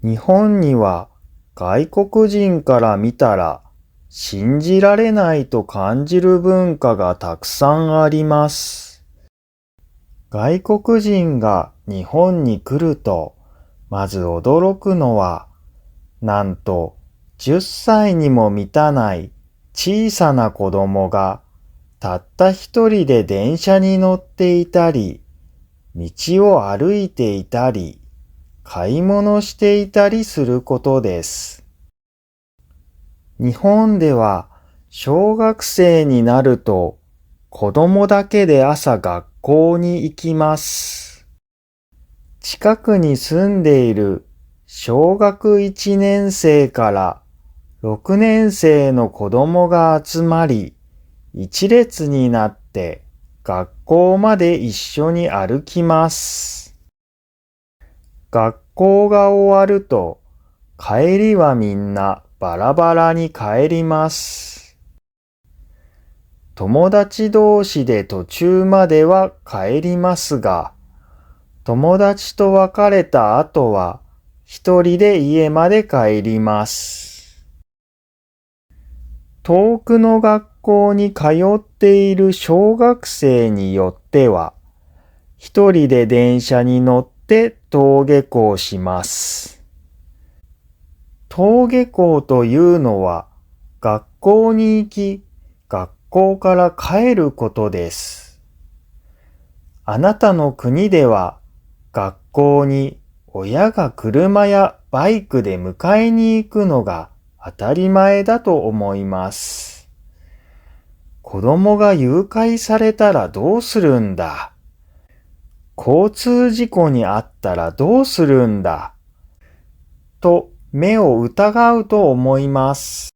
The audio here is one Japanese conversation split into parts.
日本には外国人から見たら信じられないと感じる文化がたくさんあります。外国人が日本に来ると、まず驚くのは、なんと10歳にも満たない小さな子供がたった一人で電車に乗っていたり、道を歩いていたり、買い物していたりすることです。日本では小学生になると子供だけで朝学校に行きます。近くに住んでいる小学1年生から6年生の子供が集まり、一列になって学校まで一緒に歩きます。学校が終わると帰りはみんなバラバラに帰ります。友達同士で途中までは帰りますが、友達と別れた後は一人で家まで帰ります。遠くの学校に通っている小学生によっては、一人で電車に乗って登下校します。登下校というのは、学校に行き、学校から帰ることです。あなたの国では、学校に親が車やバイクで迎えに行くのが当たり前だと思います。子供が誘拐されたらどうするんだ？交通事故にあったらどうするんだ？と目を疑うと思います。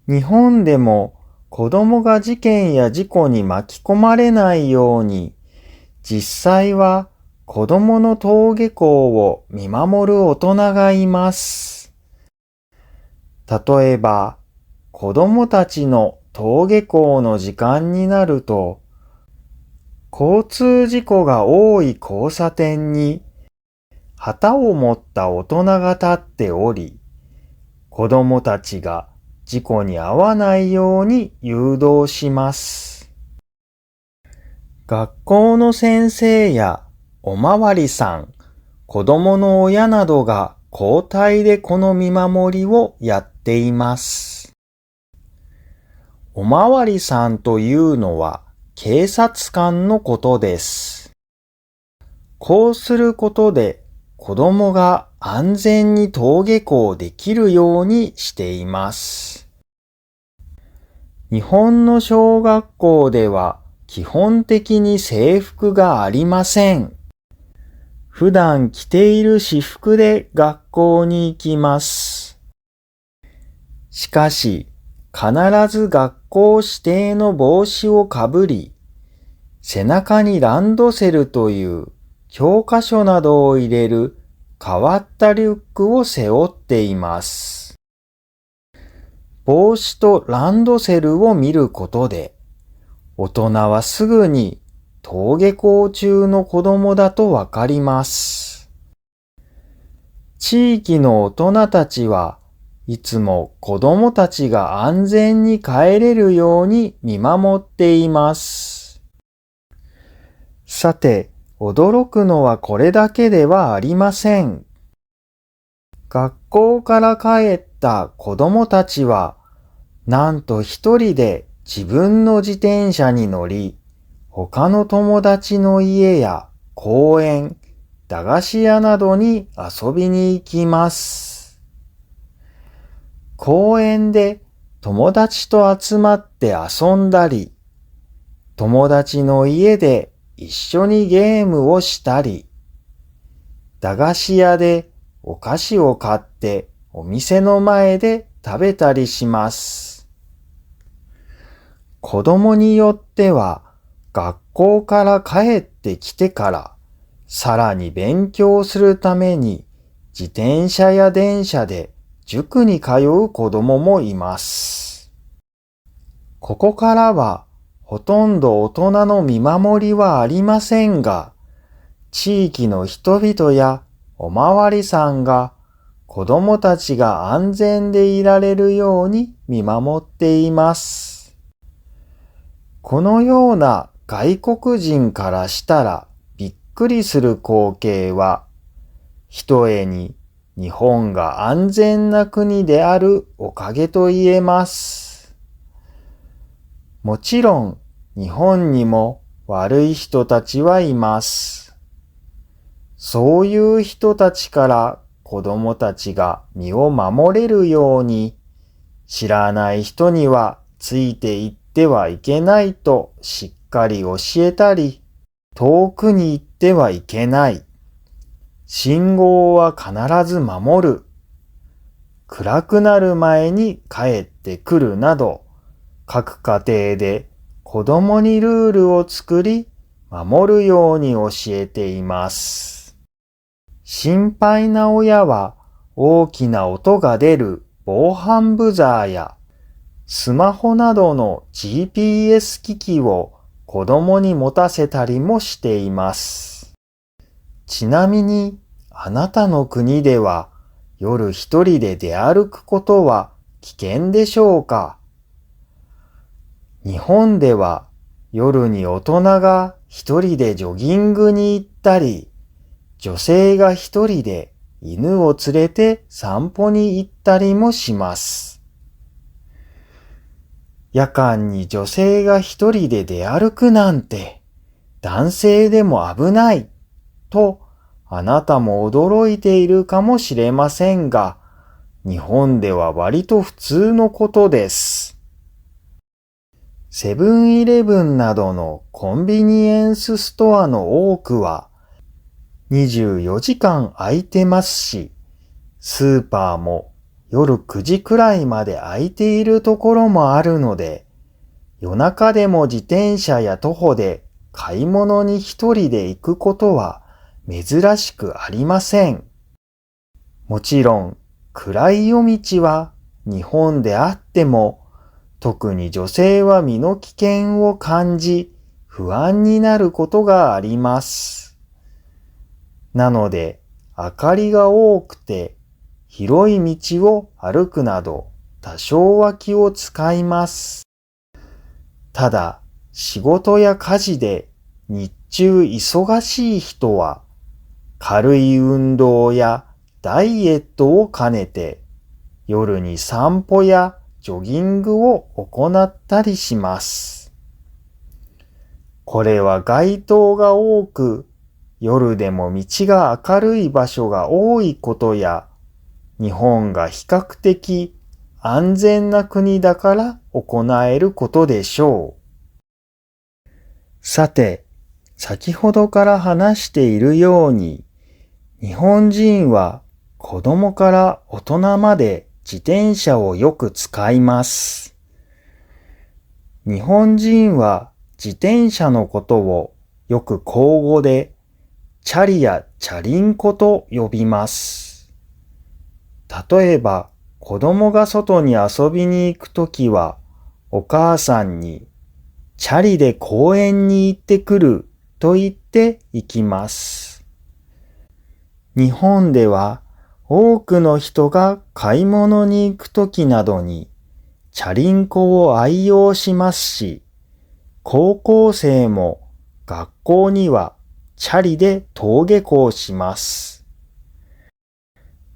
日本でも子供が事件や事故に巻き込まれないように、実際は子供の登下校を見守る大人がいます。例えば、子供たちの登下校の時間になると、交通事故が多い交差点に旗を持った大人が立っており、子供たちが事故に遭わないように誘導します。学校の先生やおまわりさん、子供の親などが交代でこの見守りをやっています。おまわりさんというのは警察官のことです。こうすることで子供が安全に登下校できるようにしています。日本の小学校では基本的に制服がありません。普段着ている私服で学校に行きます。しかし、必ず学校指定の帽子をかぶり、背中にランドセルという教科書などを入れる変わったリュックを背負っています。帽子とランドセルを見ることで、大人はすぐに登下校中の子供だとわかります。地域の大人たちはいつも子供たちが安全に帰れるように見守っています。さて、驚くのはこれだけではありません。学校から帰った子供たちは、なんと一人で自分の自転車に乗り、他の友達の家や公園、駄菓子屋などに遊びに行きます。公園で友達と集まって遊んだり、友達の家で一緒にゲームをしたり、駄菓子屋でお菓子を買ってお店の前で食べたりします。子供によっては学校から帰ってきてからさらに勉強するために自転車や電車で塾に通う子供もいます。ここからはほとんど大人の見守りはありませんが、地域の人々やおまわりさんが子供たちが安全でいられるように見守っています。このような外国人からしたらびっくりする光景は、ひとえに日本が安全な国であるおかげと言えます。もちろん日本にも悪い人たちはいます。そういう人たちから子供たちが身を守れるように、知らない人にはついていってはいけないとしっかり教えたり、遠くに行ってはいけない。信号は必ず守る。暗くなる前に帰ってくるなど、各家庭で子供にルールを作り、守るように教えています。心配な親は大きな音が出る防犯ブザーやスマホなどの GPS 機器を子供に持たせたりもしています。ちなみにあなたの国では夜一人で出歩くことは危険でしょうか？日本では夜に大人が一人でジョギングに行ったり、女性が一人で犬を連れて散歩に行ったりもします。夜間に女性が一人で出歩くなんて、男性でも危ないとあなたも驚いているかもしれませんが、日本では割と普通のことです。セブンイレブンなどのコンビニエンスストアの多くは24時間空いてますし、スーパーも夜9時くらいまで空いているところもあるので、夜中でも自転車や徒歩で買い物に一人で行くことは珍しくありません。もちろん暗い夜道は日本であっても、特に女性は身の危険を感じ不安になることがあります。なので明かりが多くて広い道を歩くなど多少は気を使います。ただ仕事や家事で日中忙しい人は軽い運動やダイエットを兼ねて夜に散歩やジョギングを行ったりします。これは街灯が多く、夜でも道が明るい場所が多いことや、日本が比較的安全な国だから行えることでしょう。さて、先ほどから話しているように、日本人は子供から大人まで自転車をよく使います。日本人は自転車のことをよく口語でチャリやチャリンコと呼びます。例えば子供が外に遊びに行くときはお母さんにチャリで公園に行ってくると言って行きます。日本では多くの人が買い物に行くときなどにチャリンコを愛用しますし、高校生も学校にはチャリで登下校します。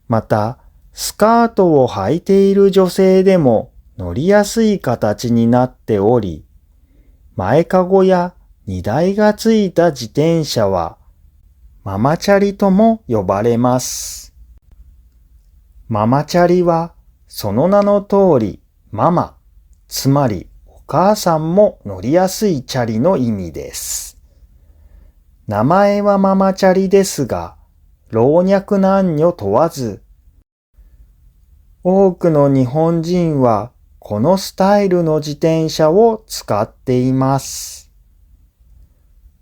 また、スカートを履いている女性でも乗りやすい形になっており、前かごや荷台がついた自転車はママチャリとも呼ばれます。ママチャリはその名の通りママ、つまりお母さんも乗りやすいチャリの意味です。名前はママチャリですが、老若男女問わず、多くの日本人はこのスタイルの自転車を使っています。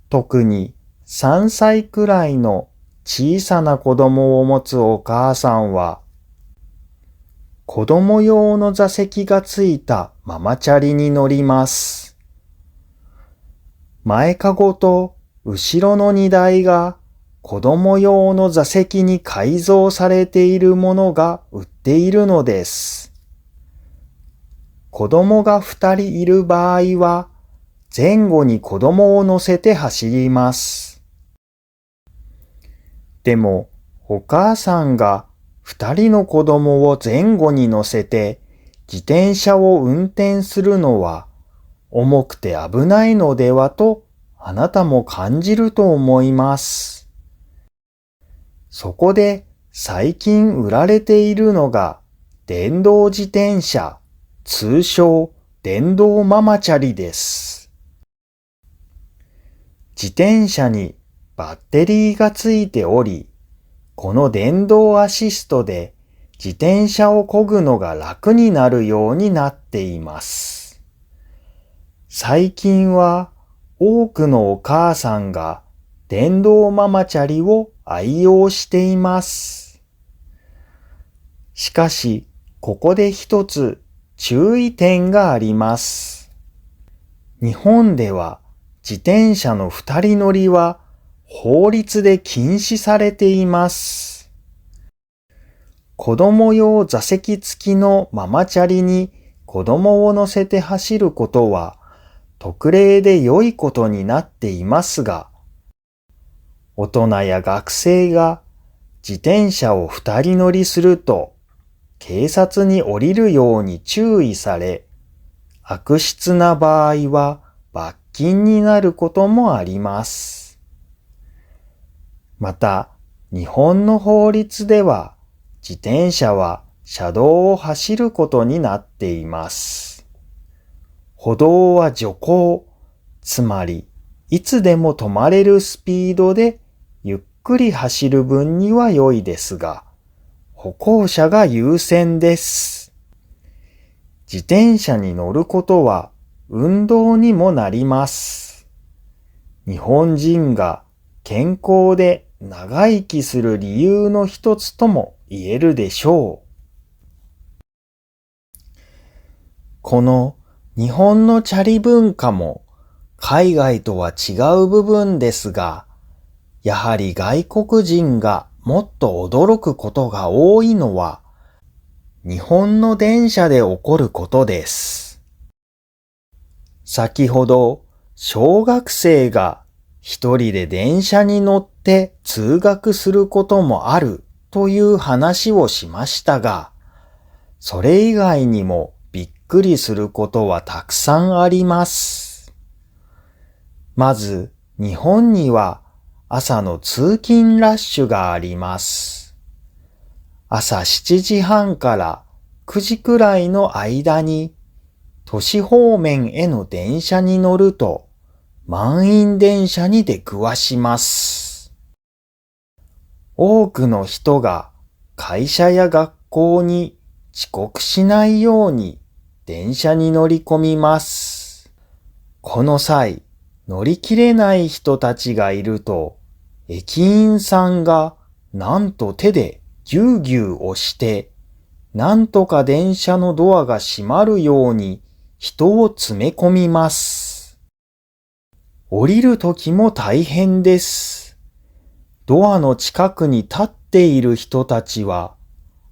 特に3歳くらいの小さな子供を持つお母さんは、子供用の座席がついたママチャリに乗ります。前かごと後ろの荷台が子供用の座席に改造されているものが売っているのです。子供が2人いる場合は、前後に子供を乗せて走ります。でも、お母さんが2人の子供を前後に乗せて自転車を運転するのは重くて危ないのではとあなたも感じると思います。そこで最近売られているのが電動自転車、通称電動ママチャリです。自転車にバッテリーがついており、この電動アシストで自転車を漕ぐのが楽になるようになっています。最近は多くのお母さんが電動ママチャリを愛用しています。しかし、ここで一つ注意点があります。日本では自転車の2人乗りは法律で禁止されています。子供用座席付きのママチャリに子供を乗せて走ることは特例で良いことになっていますが、大人や学生が自転車を2人乗りすると警察に降りるように注意され、悪質な場合は罰金になることもあります。また、日本の法律では自転車は車道を走ることになっています。歩道は徐行、つまりいつでも止まれるスピードでゆっくり走る分には良いですが、歩行者が優先です。自転車に乗ることは運動にもなります。日本人が健康で長生きする理由の一つとも言えるでしょう。この日本のチャリ文化も海外とは違う部分ですが、やはり外国人がもっと驚くことが多いのは日本の電車で起こることです。先ほど小学生が一人で電車に乗って通学することもあるという話をしましたが、それ以外にもびっくりすることはたくさんあります。まず、日本には朝の通勤ラッシュがあります。朝7時半から9時くらいの間に都市方面への電車に乗ると満員電車に出くわします。多くの人が会社や学校に遅刻しないように電車に乗り込みます。この際、乗り切れない人たちがいると、駅員さんがなんと手でぎゅうぎゅう押して、なんとか電車のドアが閉まるように人を詰め込みます。降りるときも大変です。ドアの近くに立っている人たちは、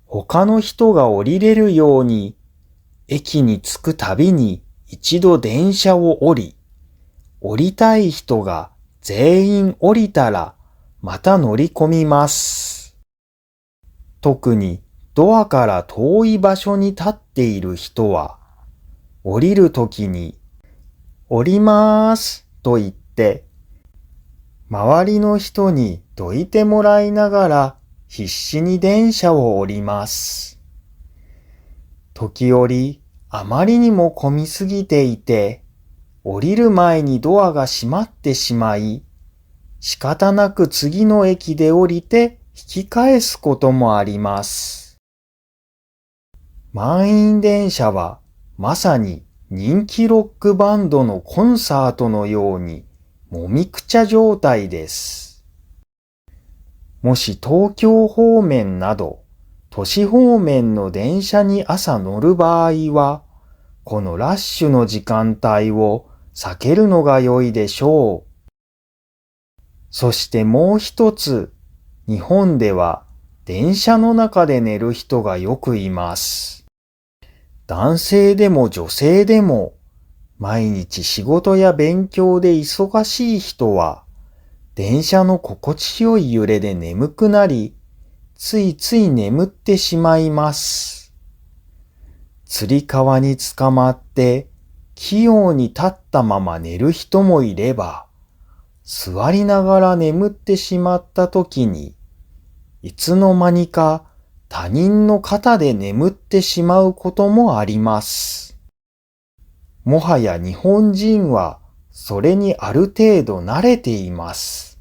他の人が降りれるように、駅に着くたびに一度電車を降り、降りたい人が全員降りたらまた乗り込みます。特にドアから遠い場所に立っている人は、降りるときに、降りまーすと言って、周りの人にどいてもらいながら必死に電車を降ります。時折、あまりにも混みすぎていて、降りる前にドアが閉まってしまい、仕方なく次の駅で降りて引き返すこともあります。満員電車はまさに人気ロックバンドのコンサートのようにもみくちゃ状態です。もし東京方面など都市方面の電車に朝乗る場合は、このラッシュの時間帯を避けるのが良いでしょう。そしてもう一つ、日本では電車の中で寝る人がよくいます。男性でも女性でも、毎日仕事や勉強で忙しい人は、電車の心地よい揺れで眠くなり、ついつい眠ってしまいます。つり革につかまって、器用に立ったまま寝る人もいれば、座りながら眠ってしまった時に、いつの間にか他人の肩で眠ってしまうこともあります。もはや日本人はそれにある程度慣れています。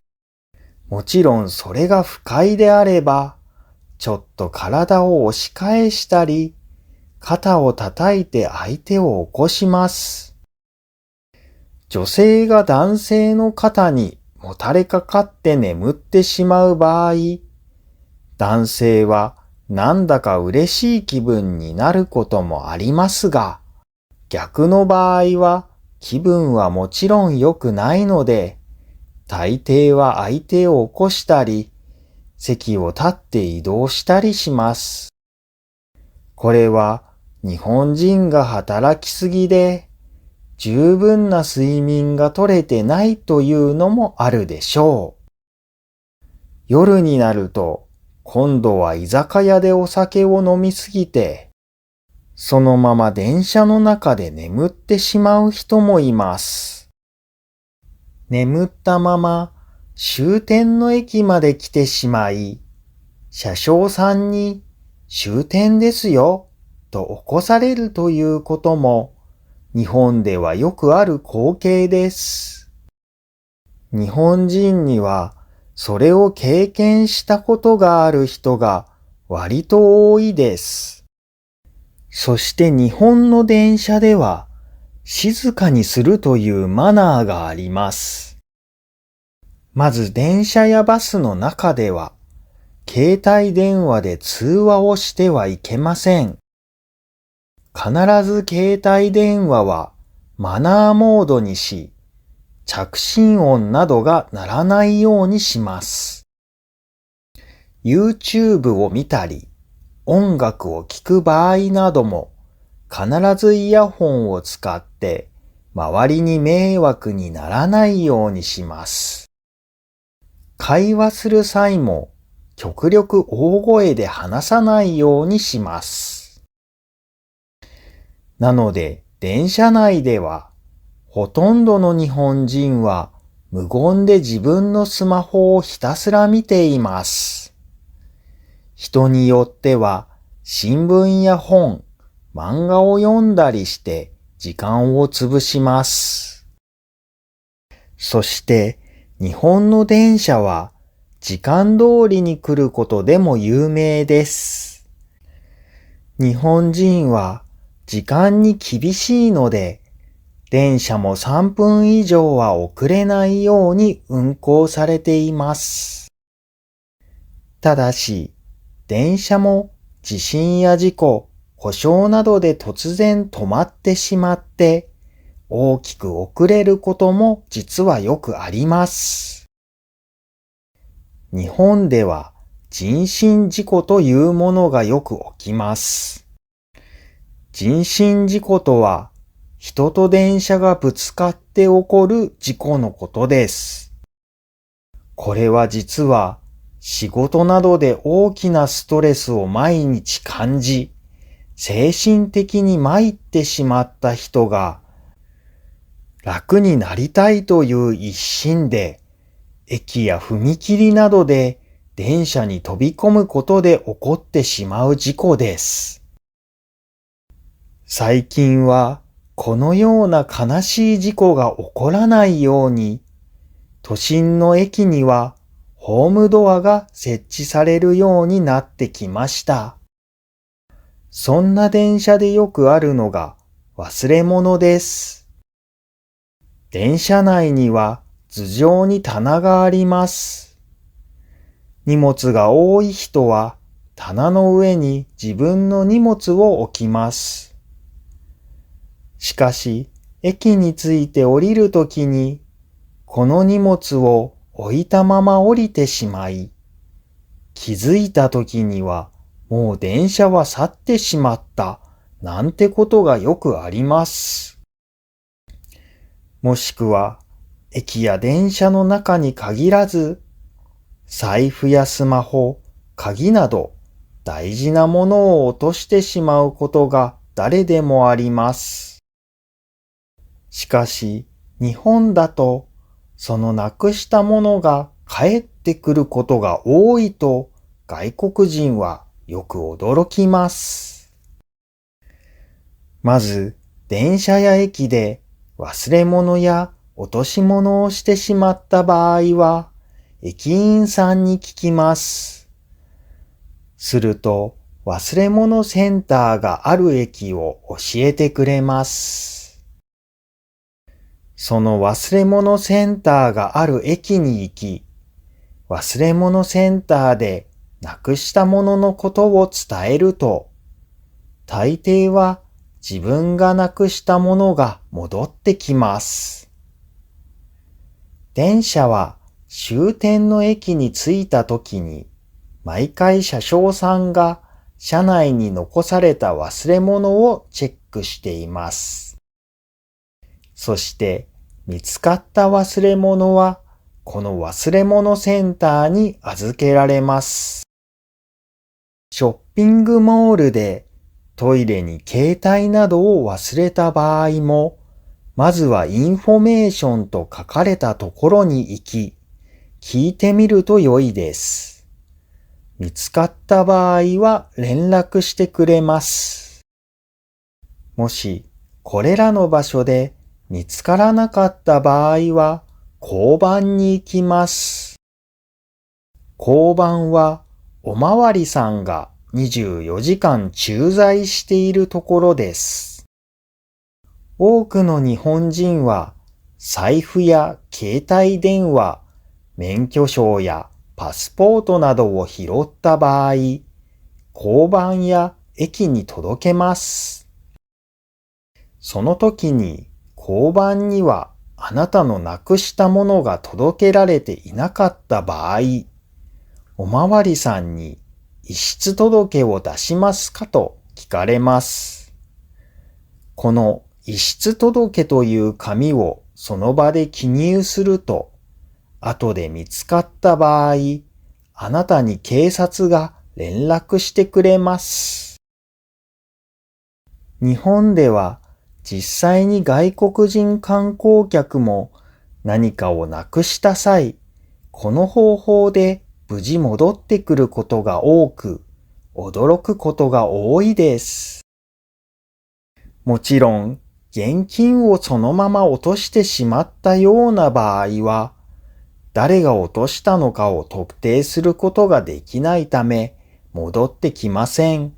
もちろんそれが不快であれば、ちょっと体を押し返したり、肩を叩いて相手を起こします。女性が男性の肩にもたれかかって眠ってしまう場合、男性はなんだか嬉しい気分になることもありますが、逆の場合は気分はもちろん良くないので、大抵は相手を起こしたり、席を立って移動したりします。これは日本人が働きすぎで、十分な睡眠が取れてないというのもあるでしょう。夜になると、今度は居酒屋でお酒を飲みすぎて、そのまま電車の中で眠ってしまう人もいます。眠ったまま終点の駅まで来てしまい、車掌さんに終点ですよと起こされるということも日本ではよくある光景です。日本人にはそれを経験したことがある人が割と多いです。そして日本の電車では静かにするというマナーがあります。まず電車やバスの中では携帯電話で通話をしてはいけません。必ず携帯電話はマナーモードにし、着信音などが鳴らないようにします。YouTube を見たり、音楽を聴く場合なども、必ずイヤホンを使って、周りに迷惑にならないようにします。会話する際も、極力大声で話さないようにします。なので、電車内では、ほとんどの日本人は無言で自分のスマホをひたすら見ています。人によっては、新聞や本、漫画を読んだりして時間を潰します。そして、日本の電車は時間通りに来ることでも有名です。日本人は時間に厳しいので、電車も3分以上は遅れないように運行されています。ただし、電車も地震や事故、故障などで突然止まってしまって、大きく遅れることも実はよくあります。日本では人身事故というものがよく起きます。人身事故とは、人と電車がぶつかって起こる事故のことです。これは実は仕事などで大きなストレスを毎日感じ、精神的に参ってしまった人が楽になりたいという一心で駅や踏切などで電車に飛び込むことで起こってしまう事故です。最近はこのような悲しい事故が起こらないように、都心の駅にはホームドアが設置されるようになってきました。そんな電車でよくあるのが忘れ物です。電車内には頭上に棚があります。荷物が多い人は棚の上に自分の荷物を置きます。しかし、駅に着いて降りるときに、この荷物を置いたまま降りてしまい、気づいた時にはもう電車は去ってしまったなんてことがよくあります。もしくは駅や電車の中に限らず、財布やスマホ、鍵など大事なものを落としてしまうことが誰でもあります。しかし日本だとそのなくしたものが帰ってくることが多いと外国人はよく驚きます。まず電車や駅で忘れ物や落とし物をしてしまった場合は駅員さんに聞きます。すると忘れ物センターがある駅を教えてくれます。その忘れ物センターがある駅に行き、忘れ物センターでなくしたもののことを伝えると、大抵は自分がなくしたものが戻ってきます。電車は終点の駅に着いた時に、毎回車掌さんが車内に残された忘れ物をチェックしています。そして見つかった忘れ物はこの忘れ物センターに預けられます。ショッピングモールでトイレに携帯などを忘れた場合も、まずはインフォメーションと書かれたところに行き、聞いてみると良いです。見つかった場合は連絡してくれます。もしこれらの場所で見つからなかった場合は交番に行きます。交番はおまわりさんが24時間駐在しているところです。多くの日本人は財布や携帯電話、免許証やパスポートなどを拾った場合、交番や駅に届けます。その時に交番にはあなたのなくしたものが届けられていなかった場合、おまわりさんに遺失届を出しますかと聞かれます。この遺失届という紙をその場で記入すると、後で見つかった場合、あなたに警察が連絡してくれます。日本では実際に外国人観光客も何かをなくした際、この方法で無事戻ってくることが多く、驚くことが多いです。もちろん、現金をそのまま落としてしまったような場合は、誰が落としたのかを特定することができないため、戻ってきません。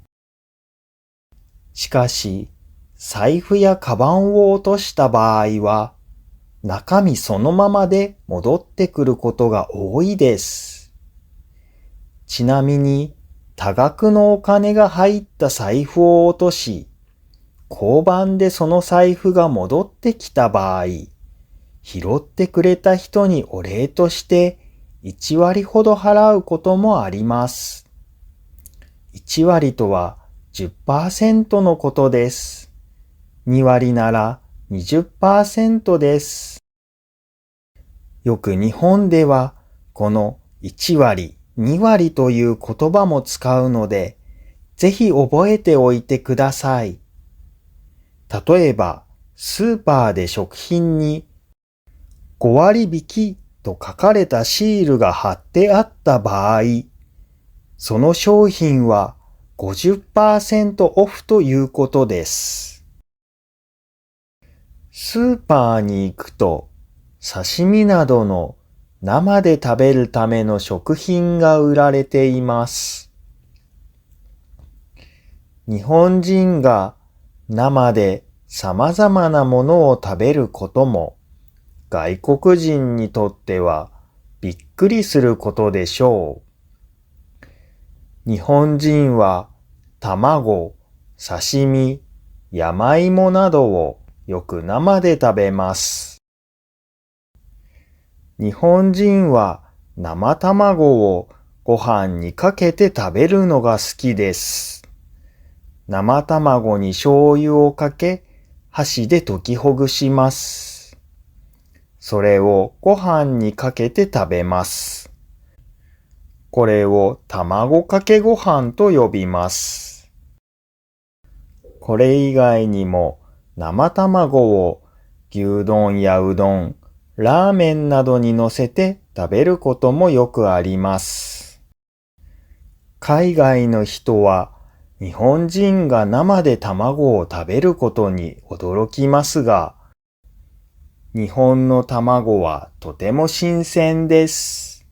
しかし、財布やカバンを落とした場合は、中身そのままで戻ってくることが多いです。ちなみに、多額のお金が入った財布を落とし、交番でその財布が戻ってきた場合、拾ってくれた人にお礼として1割ほど払うこともあります。1割とは 10% のことです。2割なら 20% です。よく日本ではこの1割、2割という言葉も使うので、ぜひ覚えておいてください。例えば、スーパーで食品に5割引きと書かれたシールが貼ってあった場合、その商品は 50% オフということです。スーパーに行くと、刺身などの生で食べるための食品が売られています。日本人が生で様々なものを食べることも外国人にとってはびっくりすることでしょう。日本人は卵、刺身、山芋などをよく生で食べます。日本人は生卵をご飯にかけて食べるのが好きです。生卵に醤油をかけ、箸で溶きほぐします。それをご飯にかけて食べます。これを卵かけご飯と呼びます。これ以外にも生卵を牛丼やうどん、ラーメンなどに乗せて食べることもよくあります。海外の人は日本人が生で卵を食べることに驚きますが、日本の卵はとても新鮮です。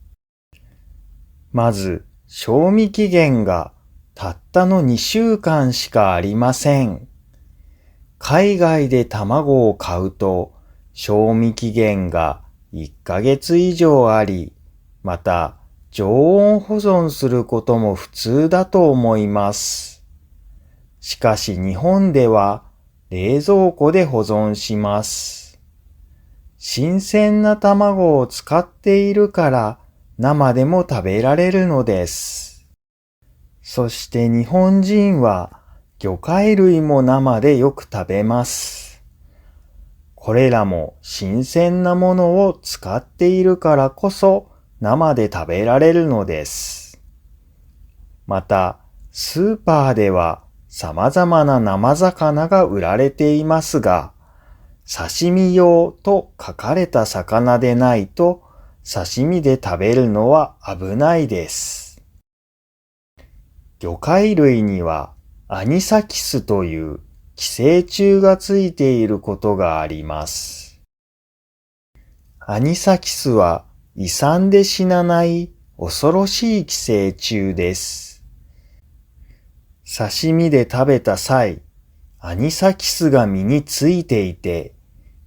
まず、賞味期限がたったの2週間しかありません。海外で卵を買うと、賞味期限が1ヶ月以上あり、また常温保存することも普通だと思います。しかし日本では冷蔵庫で保存します。新鮮な卵を使っているから生でも食べられるのです。そして日本人は魚介類も生でよく食べます。これらも新鮮なものを使っているからこそ生で食べられるのです。また、スーパーでは様々な生魚が売られていますが、刺身用と書かれた魚でないと刺身で食べるのは危ないです。魚介類にはアニサキスという寄生虫がついていることがあります。アニサキスは胃酸で死なない恐ろしい寄生虫です。刺身で食べた際、アニサキスが身についていて、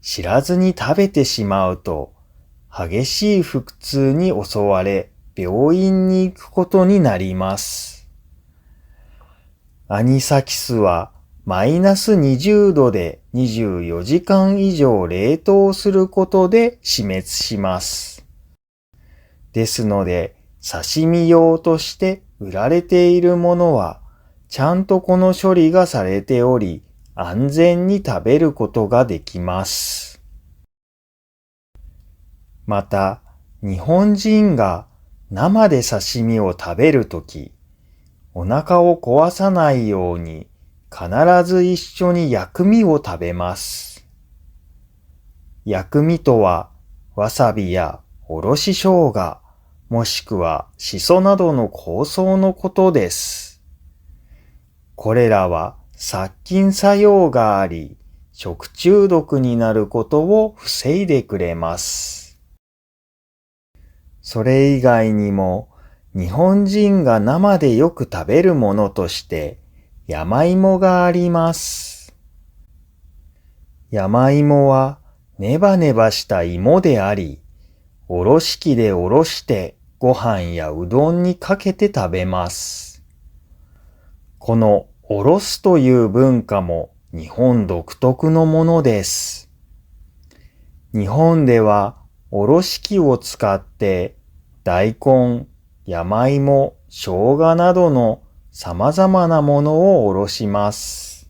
知らずに食べてしまうと、激しい腹痛に襲われ、病院に行くことになります。アニサキスはマイナス20度で24時間以上冷凍することで死滅します。ですので、刺身用として売られているものは、ちゃんとこの処理がされており、安全に食べることができます。また、日本人が生で刺身を食べるとき、お腹を壊さないように必ず一緒に薬味を食べます。薬味とは、わさびやおろし生姜、もしくはしそなどの香草のことです。これらは殺菌作用があり、食中毒になることを防いでくれます。それ以外にも、日本人が生でよく食べるものとして、山芋があります。山芋はネバネバした芋であり、おろし器でおろしてご飯やうどんにかけて食べます。このおろすという文化も日本独特のものです。日本ではおろし器を使って大根、山芋、生姜などの様々なものをおろします。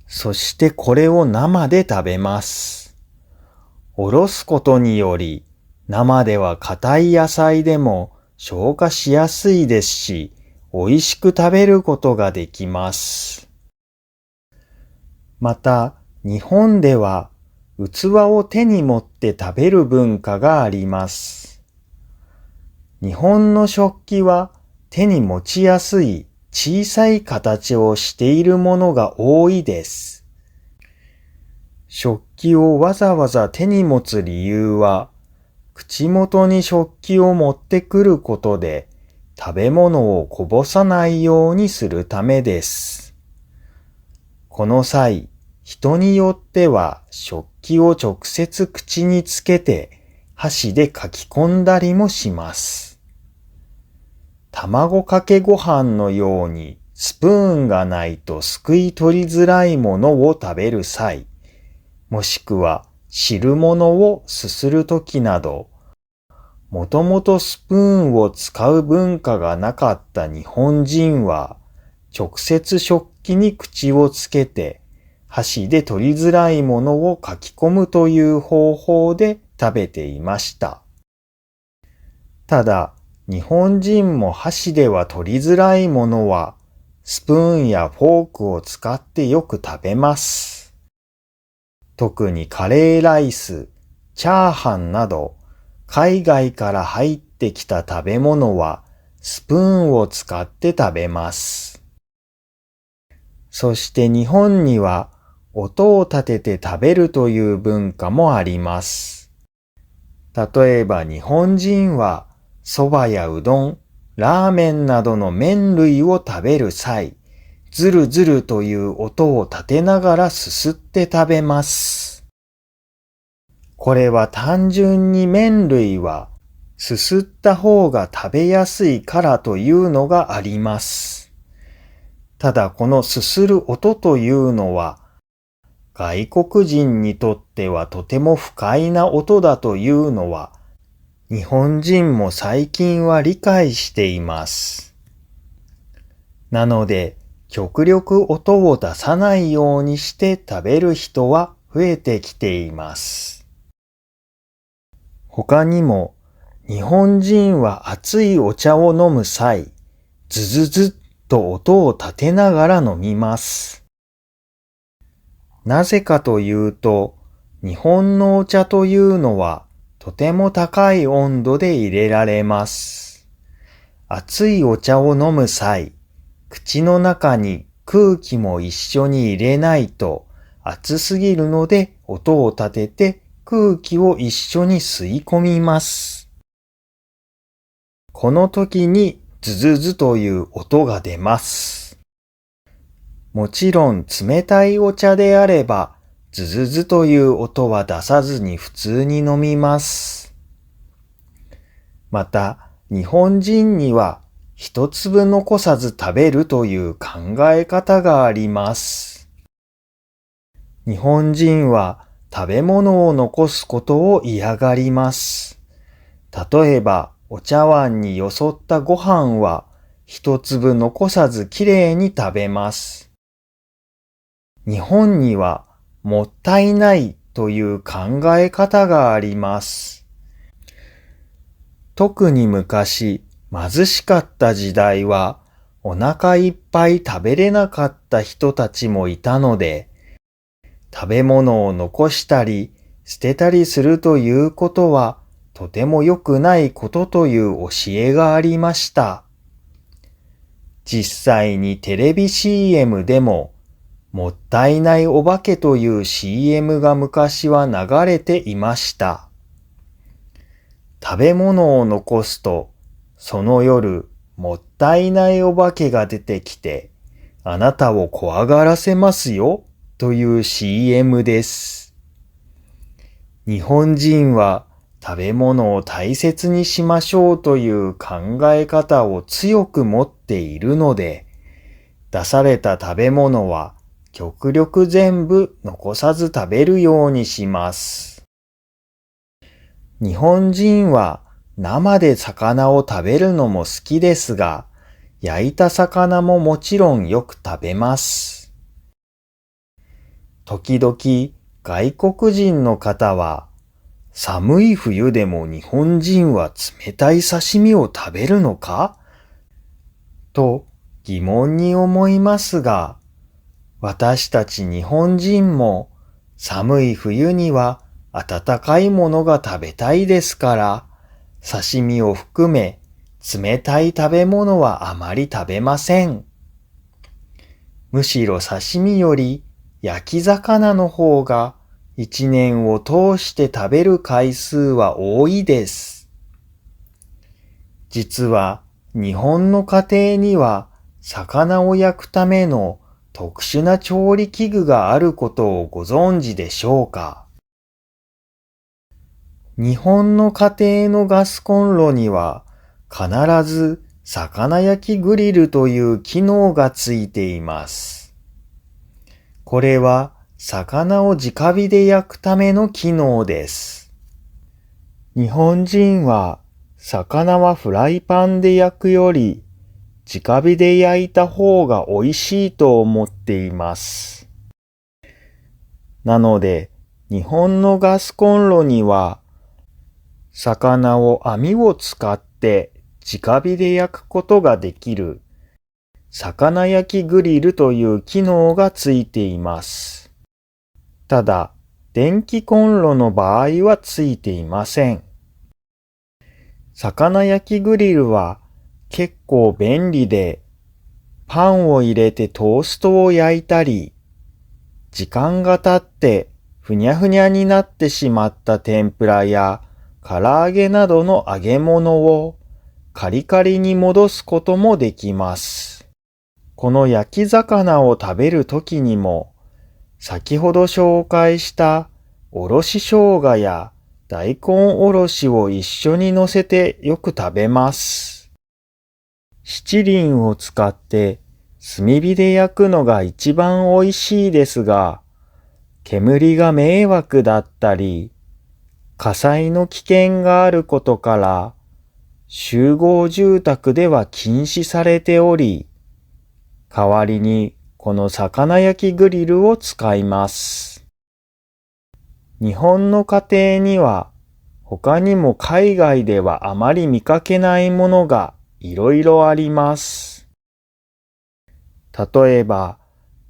そしてこれを生で食べます。おろすことにより生では硬い野菜でも消化しやすいですし、美味しく食べることができます。また、日本では器を手に持って食べる文化があります。日本の食器は手に持ちやすい小さい形をしているものが多いです。食器をわざわざ手に持つ理由は、口元に食器を持ってくることで食べ物をこぼさないようにするためです。この際、人によっては食器を直接口につけて箸でかき込んだりもします。卵かけご飯のようにスプーンがないとすくい取りづらいものを食べる際、もしくは汁物をすするときなど、もともとスプーンを使う文化がなかった日本人は、直接食器に口をつけて、箸で取りづらいものをかき込むという方法で食べていました。ただ、日本人も箸では取りづらいものは、スプーンやフォークを使ってよく食べます。特にカレーライス、チャーハンなど、海外から入ってきた食べ物は、スプーンを使って食べます。そして日本には、音を立てて食べるという文化もあります。例えば日本人は、蕎麦やうどん、ラーメンなどの麺類を食べる際、ズルズルという音を立てながらすすって食べます。これは単純に麺類はすすった方が食べやすいからというのがあります。ただこのすする音というのは外国人にとってはとても不快な音だというのは日本人も最近は理解しています。なので極力音を出さないようにして食べる人は増えてきています。他にも日本人は熱いお茶を飲む際、ズズズッと音を立てながら飲みます。なぜかというと、日本のお茶というのはとても高い温度で入れられます。熱いお茶を飲む際、口の中に空気も一緒に入れないと熱すぎるので音を立てて空気を一緒に吸い込みます。この時にズズズという音が出ます。もちろん冷たいお茶であればズズズという音は出さずに普通に飲みます。また日本人には一粒残さず食べるという考え方があります。日本人は食べ物を残すことを嫌がります。例えばお茶碗によそったご飯は一粒残さずきれいに食べます。日本にはもったいないという考え方があります。特に昔、貧しかった時代はお腹いっぱい食べれなかった人たちもいたので、食べ物を残したり捨てたりするということはとても良くないことという教えがありました。実際にテレビ CM でももったいないお化けという CM が昔は流れていました。食べ物を残すとその夜、もったいないお化けが出てきて、あなたを怖がらせますよ、という CM です。日本人は食べ物を大切にしましょうという考え方を強く持っているので、出された食べ物は極力全部残さず食べるようにします。日本人は生で魚を食べるのも好きですが、焼いた魚ももちろんよく食べます。時々外国人の方は、寒い冬でも日本人は冷たい刺身を食べるのかと疑問に思いますが、私たち日本人も寒い冬には温かいものが食べたいですから、刺身を含め冷たい食べ物はあまり食べません。むしろ刺身より焼き魚の方が一年を通して食べる回数は多いです。実は日本の家庭には魚を焼くための特殊な調理器具があることをご存知でしょうか？日本の家庭のガスコンロには必ず魚焼きグリルという機能がついています。これは魚を直火で焼くための機能です。日本人は魚はフライパンで焼くより直火で焼いた方が美味しいと思っています。なので、日本のガスコンロには、魚を網を使って直火で焼くことができる魚焼きグリルという機能がついています。ただ、電気コンロの場合はついていません。魚焼きグリルは結構便利で、パンを入れてトーストを焼いたり、時間が経ってふにゃふにゃになってしまった天ぷらや唐揚げなどの揚げ物をカリカリに戻すこともできます。この焼き魚を食べるときにも、先ほど紹介したおろし生姜や大根おろしを一緒に乗せてよく食べます。七輪を使って炭火で焼くのが一番美味しいですが、煙が迷惑だったり、火災の危険があることから、集合住宅では禁止されており、代わりにこの魚焼きグリルを使います。日本の家庭には他にも海外ではあまり見かけないものがいろいろあります。例えば、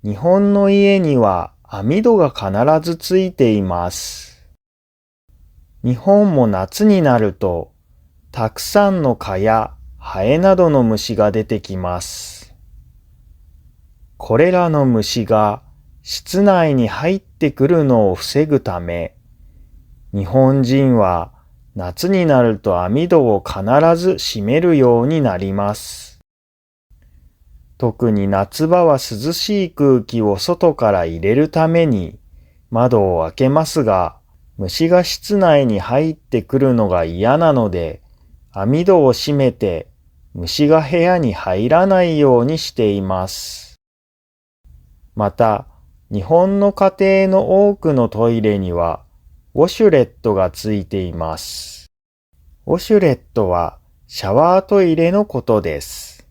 日本の家には網戸が必ずついています。日本も夏になると、たくさんの蚊やハエなどの虫が出てきます。これらの虫が室内に入ってくるのを防ぐため、日本人は夏になると網戸を必ず閉めるようになります。特に夏場は涼しい空気を外から入れるために窓を開けますが、虫が室内に入ってくるのが嫌なので、網戸を閉めて虫が部屋に入らないようにしています。また、日本の家庭の多くのトイレにはウォシュレットがついています。ウォシュレットはシャワートイレのことです。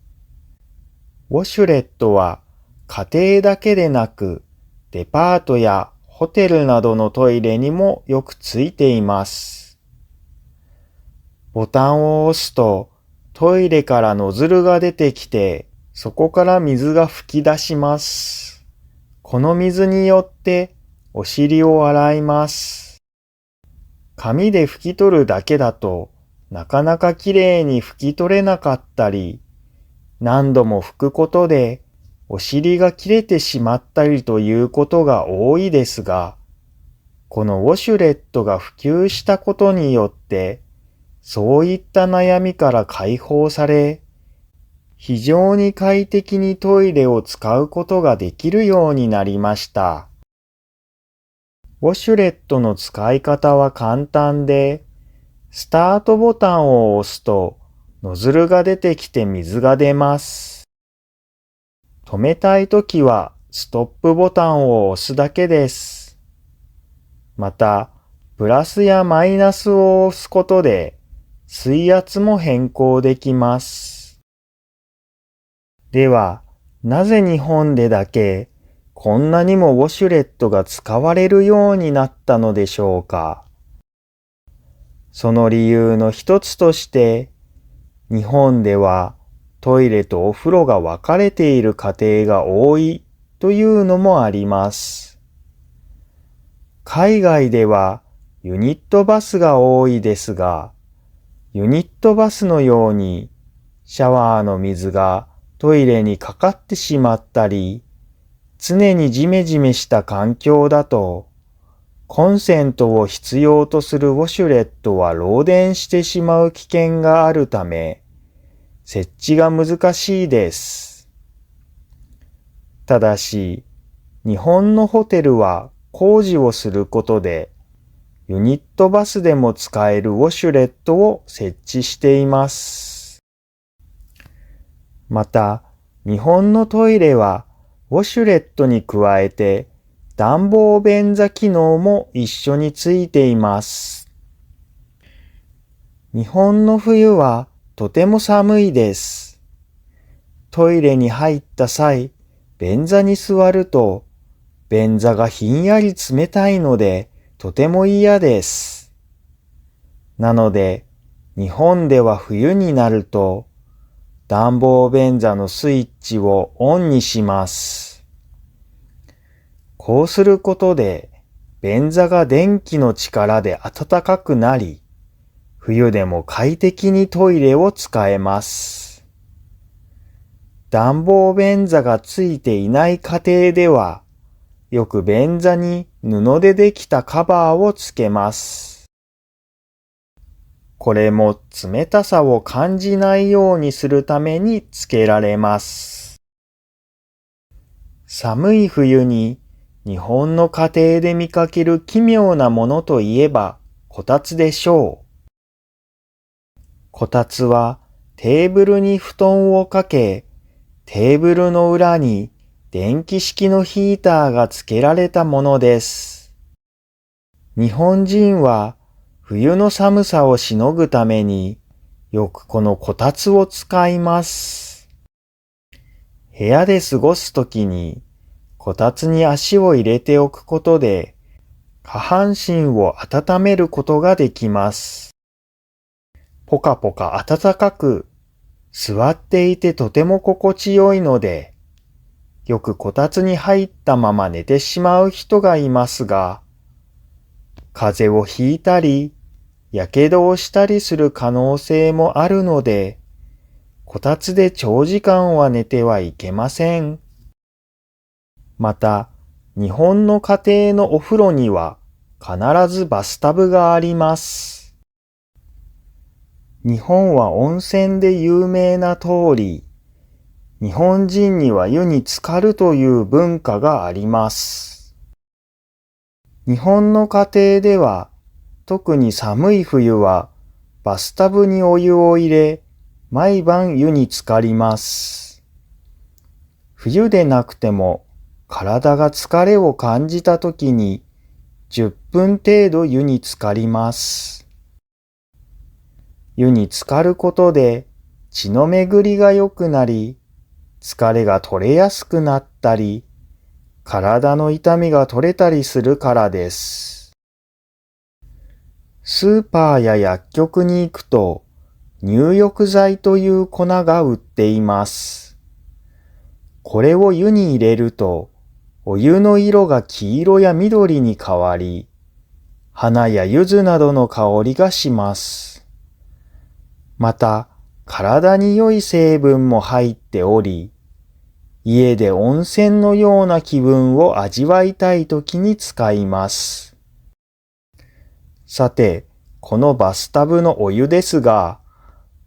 ウォシュレットは家庭だけでなくデパートやホテルなどのトイレにもよくついています。ボタンを押すとトイレからノズルが出てきて、そこから水が噴き出します。この水によってお尻を洗います。紙で拭き取るだけだとなかなかきれいに拭き取れなかったり、何度も拭くことでお尻が切れてしまったりということが多いですが、このウォシュレットが普及したことによって、そういった悩みから解放され、非常に快適にトイレを使うことができるようになりました。ウォシュレットの使い方は簡単で、スタートボタンを押すとノズルが出てきて水が出ます。止めたいときはストップボタンを押すだけです。また、プラスやマイナスを押すことで水圧も変更できます。では、なぜ日本でだけこんなにもウォシュレットが使われるようになったのでしょうか。その理由の一つとして、日本ではトイレとお風呂が分かれている家庭が多いというのもあります。海外ではユニットバスが多いですが、ユニットバスのようにシャワーの水がトイレにかかってしまったり、常にジメジメした環境だと、コンセントを必要とするウォシュレットは漏電してしまう危険があるため、設置が難しいです。ただし、日本のホテルは工事をすることで、ユニットバスでも使えるウォシュレットを設置しています。また、日本のトイレはウォシュレットに加えて暖房便座機能も一緒についています。日本の冬はとても寒いです。トイレに入った際、便座に座ると、便座がひんやり冷たいので、とても嫌です。なので、日本では冬になると、暖房便座のスイッチをオンにします。こうすることで、便座が電気の力で暖かくなり、冬でも快適にトイレを使えます。暖房便座がついていない家庭では、よく便座に布でできたカバーをつけます。これも冷たさを感じないようにするためにつけられます。寒い冬に日本の家庭で見かける奇妙なものといえばこたつでしょう。こたつはテーブルに布団をかけ、テーブルの裏に電気式のヒーターがつけられたものです。日本人は冬の寒さをしのぐためによくこのこたつを使います。部屋で過ごすときにこたつに足を入れておくことで下半身を温めることができます。ポカポカ暖かく、座っていてとても心地よいので、よくこたつに入ったまま寝てしまう人がいますが、風邪をひいたり、やけどをしたりする可能性もあるので、こたつで長時間は寝てはいけません。また、日本の家庭のお風呂には必ずバスタブがあります。日本は温泉で有名な通り、日本人には湯に浸かるという文化があります。日本の家庭では、特に寒い冬はバスタブにお湯を入れ、毎晩湯に浸かります。冬でなくても体が疲れを感じたときに10分程度湯に浸かります。湯に浸かることで血の巡りが良くなり、疲れが取れやすくなったり、体の痛みが取れたりするからです。スーパーや薬局に行くと、入浴剤という粉が売っています。これを湯に入れると、お湯の色が黄色や緑に変わり、花や柚子などの香りがします。また、体に良い成分も入っており、家で温泉のような気分を味わいたいときに使います。さて、このバスタブのお湯ですが、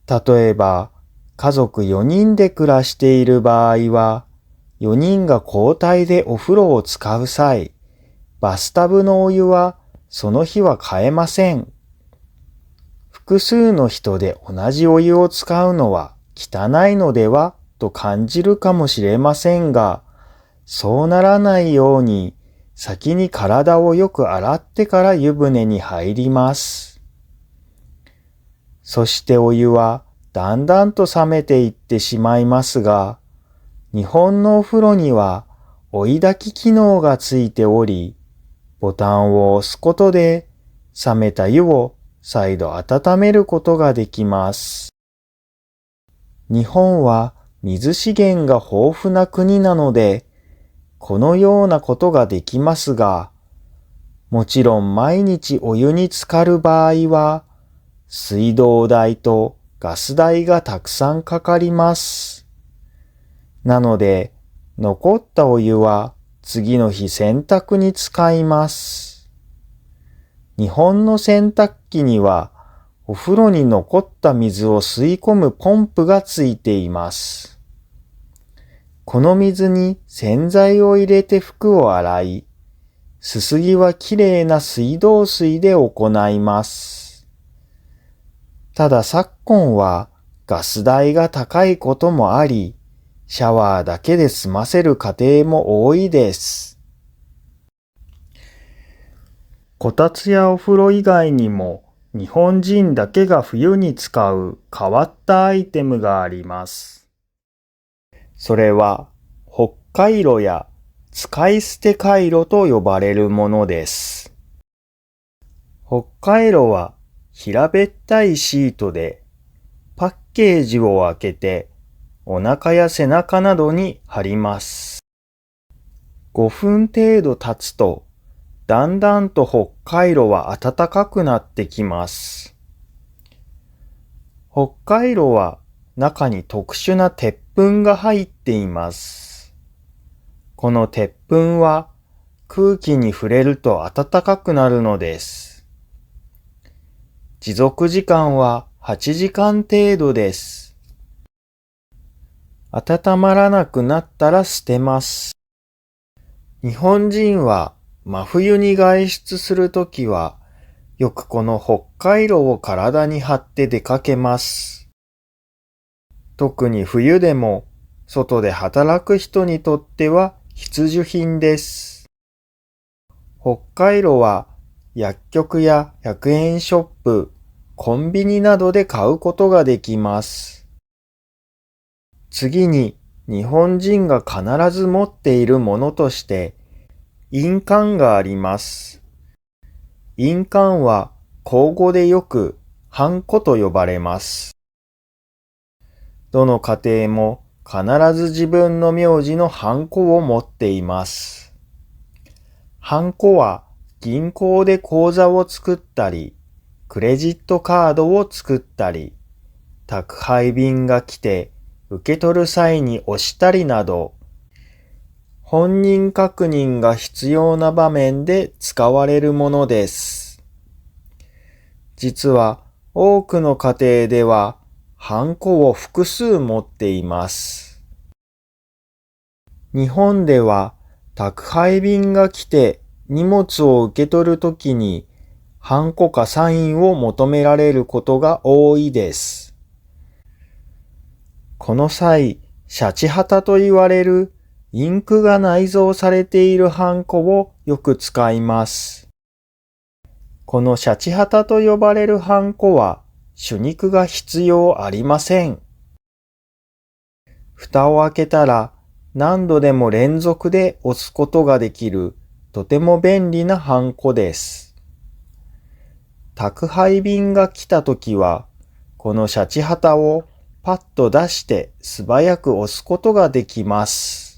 例えば家族4人で暮らしている場合は、4人が交代でお風呂を使う際、バスタブのお湯はその日は変えません。複数の人で同じお湯を使うのは汚いのではと感じるかもしれませんが、そうならないように先に体をよく洗ってから湯船に入ります。そしてお湯はだんだんと冷めていってしまいますが、日本のお風呂には追い焚き機能がついており、ボタンを押すことで冷めた湯を再度温めることができます。日本は水資源が豊富な国なので、このようなことができますが、もちろん毎日お湯に浸かる場合は、水道代とガス代がたくさんかかります。なので、残ったお湯は次の日洗濯に使います。日本の洗濯機にはお風呂に残った水を吸い込むポンプがついています。この水に洗剤を入れて服を洗い、すすぎはきれいな水道水で行います。ただ昨今はガス代が高いこともあり、シャワーだけで済ませる家庭も多いです。こたつやお風呂以外にも日本人だけが冬に使う変わったアイテムがあります。それは北海炉や使い捨てカイロと呼ばれるものです。北海炉は平べったいシートでパッケージを開けてお腹や背中などに貼ります。5分程度経つとだんだんと北海炉は暖かくなってきます。北海炉は中に特殊な鉄粉が入っています。この鉄粉は空気に触れると暖かくなるのです。持続時間は8時間程度です。温まらなくなったら捨てます。日本人は真冬に外出するときは、よくこの北海炉を体に貼って出かけます。特に冬でも外で働く人にとっては必需品です。北海炉は薬局や100円ショップ、コンビニなどで買うことができます。次に日本人が必ず持っているものとして、印鑑があります。印鑑は口語でよくハンコと呼ばれます。どの家庭も必ず自分の名字のハンコを持っています。ハンコは銀行で口座を作ったり、クレジットカードを作ったり、宅配便が来て受け取る際に押したりなど、本人確認が必要な場面で使われるものです。実は多くの家庭ではハンコを複数持っています。日本では宅配便が来て荷物を受け取るときにハンコかサインを求められることが多いです。この際、シャチハタと言われるインクが内蔵されているハンコをよく使います。このシャチハタと呼ばれるハンコは手肉が必要ありません。蓋を開けたら何度でも連続で押すことができるとても便利なハンコです。宅配便が来たときはこのシャチハタをパッと出して素早く押すことができます。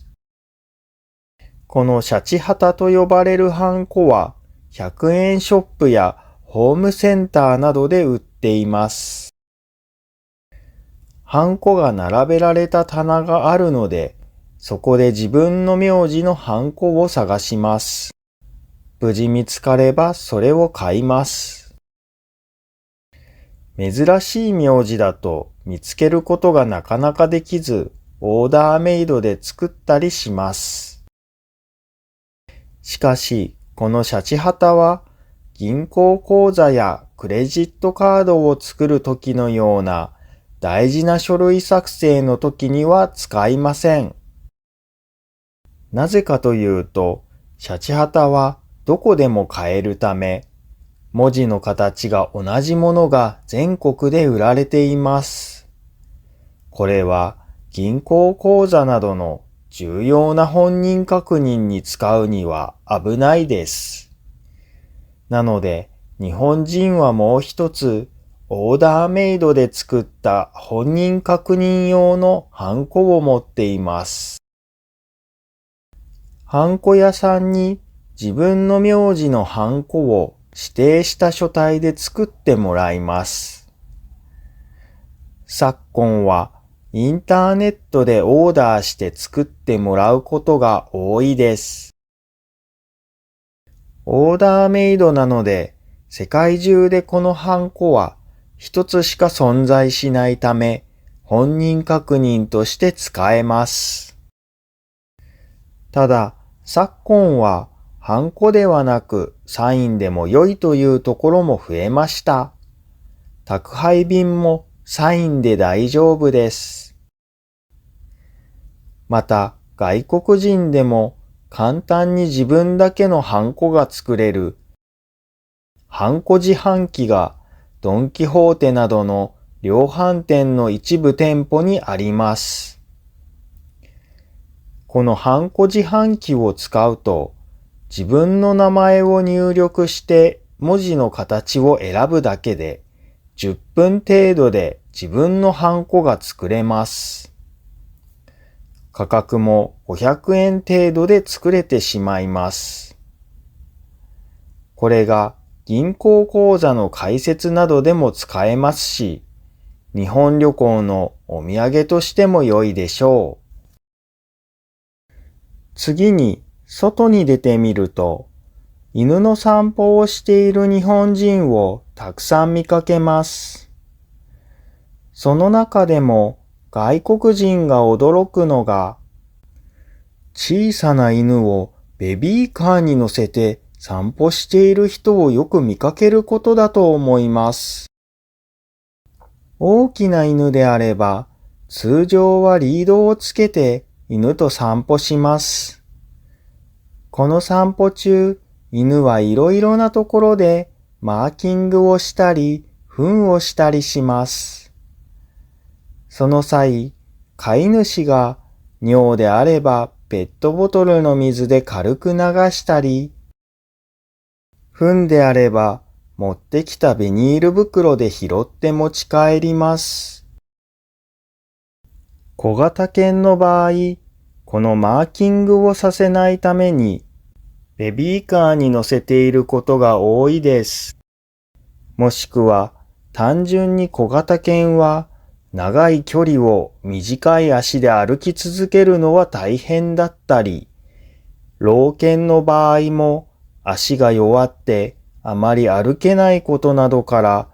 このシャチハタと呼ばれるハンコは100円ショップやホームセンターなどで売っています。ハンコが並べられた棚があるので、そこで自分の名字のハンコを探します。無事見つかればそれを買います。珍しい名字だと見つけることがなかなかできず、オーダーメイドで作ったりします。しかし、このシャチハタは銀行口座やクレジットカードを作るときのような大事な書類作成のときには使いません。なぜかというと、シャチハタはどこでも買えるため、文字の形が同じものが全国で売られています。これは銀行口座などの重要な本人確認に使うには危ないです。なので、日本人はもう一つ、オーダーメイドで作った本人確認用のハンコを持っています。ハンコ屋さんに自分の名字のハンコを指定した書体で作ってもらいます。昨今はインターネットでオーダーして作ってもらうことが多いです。オーダーメイドなので、世界中でこのハンコは一つしか存在しないため、本人確認として使えます。ただ、昨今はハンコではなくサインでも良いというところも増えました。宅配便もサインで大丈夫です。また、外国人でも簡単に自分だけのハンコが作れるハンコ自販機がドン・キホーテなどの量販店の一部店舗にあります。このハンコ自販機を使うと、自分の名前を入力して文字の形を選ぶだけで、10分程度で自分のハンコが作れます。価格も500円程度で作れてしまいます。これが銀行口座の開設などでも使えますし、日本旅行のお土産としても良いでしょう。次に外に出てみると、犬の散歩をしている日本人をたくさん見かけます。その中でも外国人が驚くのが、小さな犬をベビーカーに乗せて散歩している人をよく見かけることだと思います。大きな犬であれば、通常はリードをつけて犬と散歩します。この散歩中、犬はいろいろなところでマーキングをしたり、糞をしたりします。その際、飼い主が尿であればペットボトルの水で軽く流したり、糞であれば持ってきたビニール袋で拾って持ち帰ります。小型犬の場合、このマーキングをさせないために、ベビーカーに乗せていることが多いです。もしくは、単純に小型犬は、長い距離を短い足で歩き続けるのは大変だったり、老犬の場合も足が弱ってあまり歩けないことなどから、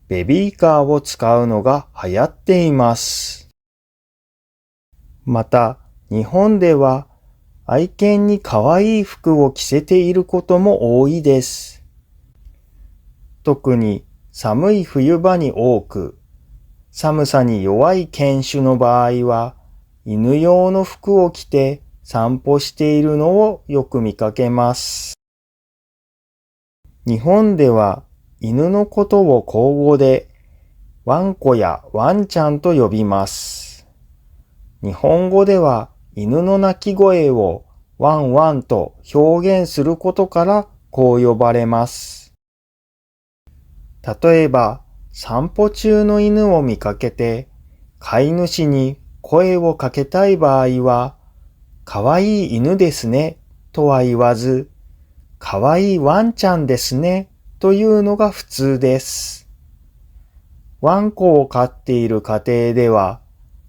ベビーカーを使うのが流行っています。また、日本では、愛犬に可愛い服を着せていることも多いです。特に寒い冬場に多く、寒さに弱い犬種の場合は、犬用の服を着て散歩しているのをよく見かけます。日本では犬のことを口語で、ワンコやワンちゃんと呼びます。日本語では犬の鳴き声をワンワンと表現することからこう呼ばれます。例えば、散歩中の犬を見かけて、飼い主に声をかけたい場合は、かわいい犬ですねとは言わず、かわいいワンちゃんですねというのが普通です。ワンコを飼っている家庭では、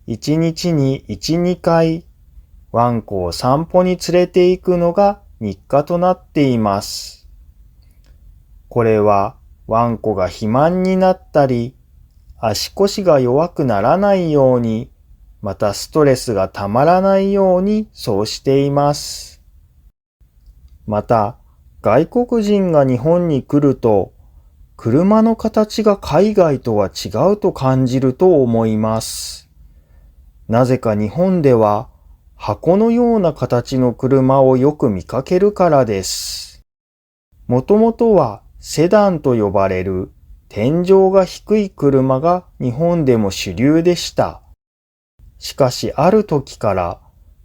1日に1、2回、ワンコを散歩に連れて行くのが日課となっています。これはワンコが肥満になったり、足腰が弱くならないように、またストレスがたまらないようにそうしています。また、外国人が日本に来ると、車の形が海外とは違うと感じると思います。なぜか日本では、箱のような形の車をよく見かけるからです。もともとはセダンと呼ばれる天井が低い車が日本でも主流でした。しかしある時から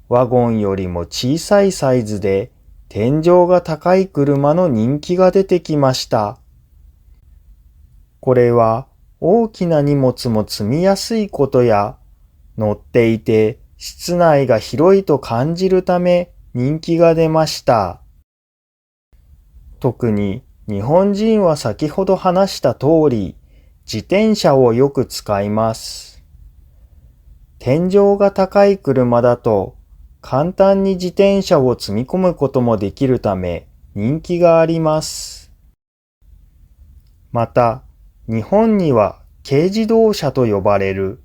ワゴンよりも小さいサイズで天井が高い車の人気が出てきました。これは大きな荷物も積みやすいことや乗っていて室内が広いと感じるため人気が出ました。特に日本人は先ほど話した通り、自転車をよく使います。天井が高い車だと簡単に自転車を積み込むこともできるため人気があります。また、日本には軽自動車と呼ばれる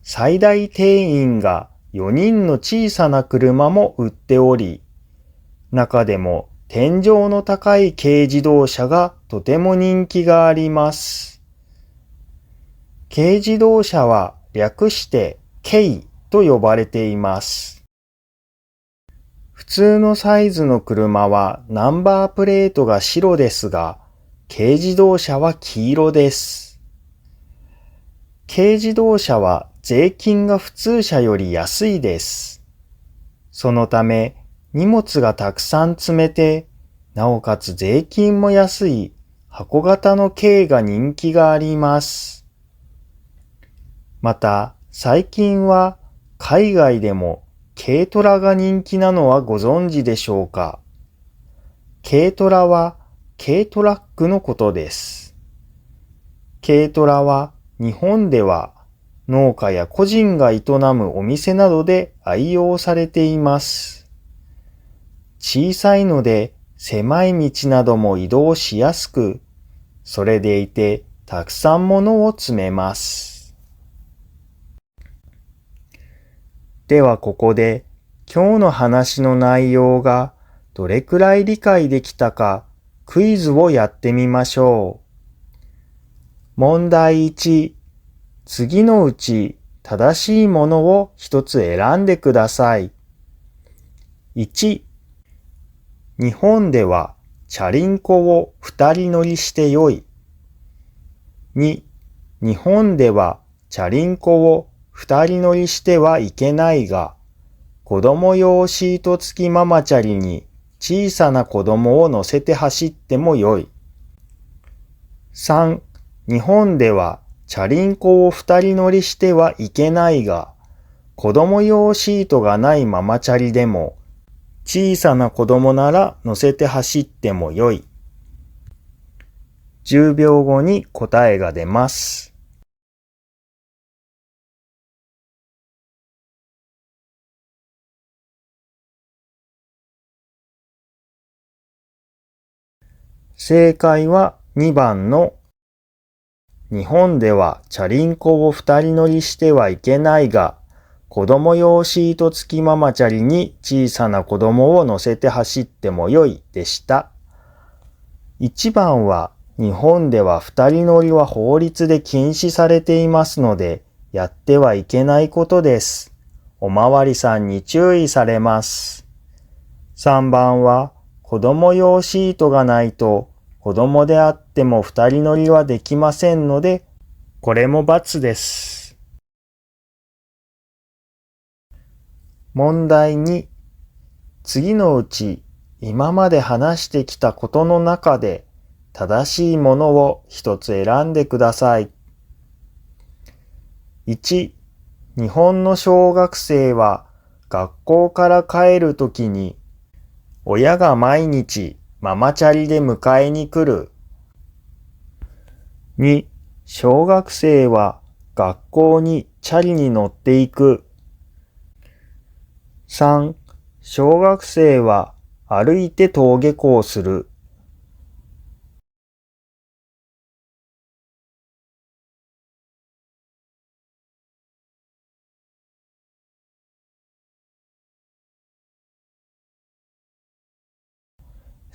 最大定員が4人の小さな車も売っており、中でも天井の高い軽自動車がとても人気があります。軽自動車は略して軽と呼ばれています。普通のサイズの車はナンバープレートが白ですが、軽自動車は黄色です。軽自動車は税金が普通車より安いです。そのため荷物がたくさん積めて、なおかつ税金も安い箱型の軽が人気があります。また最近は海外でも軽トラが人気なのはご存知でしょうか。軽トラは軽トラックのことです。軽トラは日本では農家や個人が営むお店などで愛用されています。小さいので狭い道なども移動しやすく、それでいてたくさん物を積めます。ではここで今日の話の内容がどれくらい理解できたかクイズをやってみましょう。問題1、次のうち正しいものを一つ選んでください。1、日本ではチャリンコを2人乗りしてよい。2、日本ではチャリンコを2人乗りしてはいけないが、子供用シート付きママチャリに小さな子供を乗せて走ってもよい。3、日本ではチャリンコを2人乗りしてはいけないが、子供用シートがないママチャリでも、小さな子供なら乗せて走ってもよい。10秒後に答えが出ます。正解は2番の日本ではチャリンコを2人乗りしてはいけないが、子供用シート付きママチャリに小さな子供を乗せて走ってもよいでした。1番は日本では2人乗りは法律で禁止されていますので、やってはいけないことです。おまわりさんに注意されます。3番は子供用シートがないと子供であっても2人乗りはできませんので、これも×です。問題2、次のうち今まで話してきたことの中で正しいものを一つ選んでください。1、日本の小学生は学校から帰るときに親が毎日ママチャリで迎えに来る。2、小学生は学校にチャリに乗っていく。3、小学生は歩いて登下校する。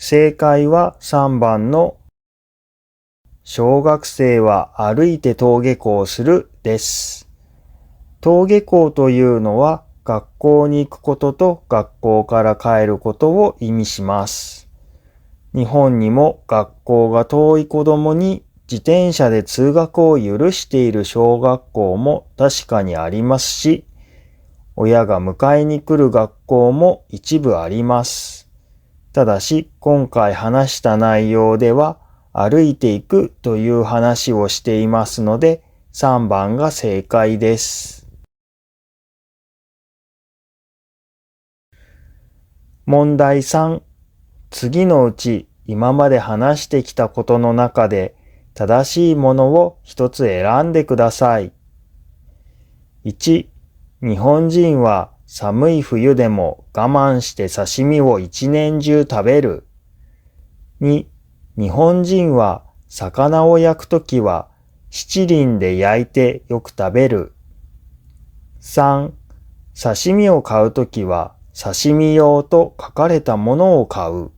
正解は3番の小学生は歩いて登下校するです。登下校というのは学校に行くことと学校から帰ることを意味します。日本にも学校が遠い子供に自転車で通学を許している小学校も確かにありますし、親が迎えに来る学校も一部あります。ただし、今回話した内容では歩いていくという話をしていますので、3番が正解です。問題3、次のうち今まで話してきたことの中で正しいものを一つ選んでください。1、日本人は寒い冬でも我慢して刺身を一年中食べる。2、日本人は魚を焼くときは七輪で焼いてよく食べる。3、刺身を買うときは刺身用と書かれたものを買う。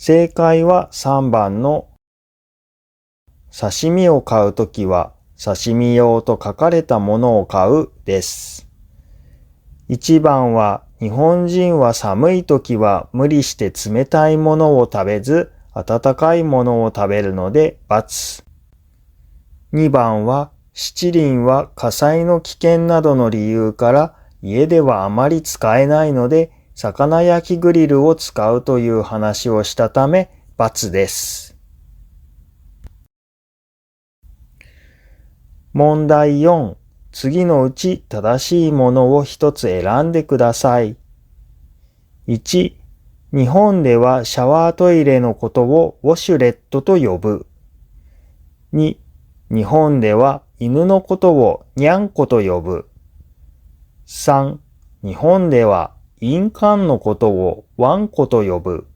正解は3番の刺身を買うときは刺身用と書かれたものを買うです。1番は日本人は寒い時は無理して冷たいものを食べず温かいものを食べるので×。2番は七輪は火災の危険などの理由から家ではあまり使えないので魚焼きグリルを使うという話をしたため×です。問題4、次のうち正しいものを一つ選んでください。1、日本ではシャワートイレのことをウォシュレットと呼ぶ。2、日本では犬のことをにゃんこと呼ぶ。3、日本では印鑑のことをワンコと呼ぶ。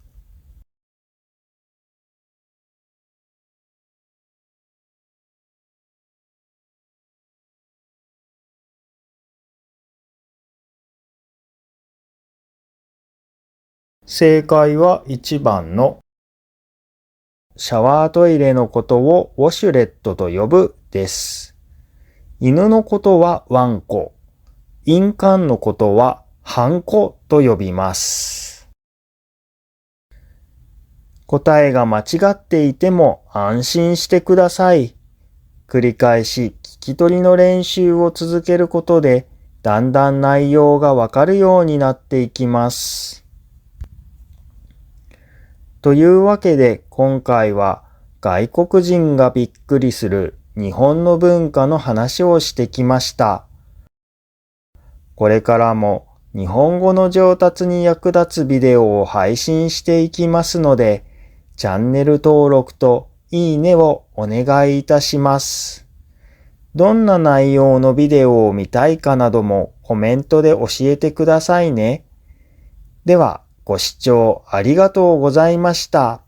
正解は1番のシャワートイレのことをウォシュレットと呼ぶです。犬のことはワンコ、印鑑のことはハンコと呼びます。答えが間違っていても安心してください。繰り返し聞き取りの練習を続けることでだんだん内容がわかるようになっていきます。というわけで今回は外国人がびっくりする日本の文化の話をしてきました。これからも日本語の上達に役立つビデオを配信していきますので、チャンネル登録といいねをお願いいたします。どんな内容のビデオを見たいかなどもコメントで教えてくださいね。では、ご視聴ありがとうございました。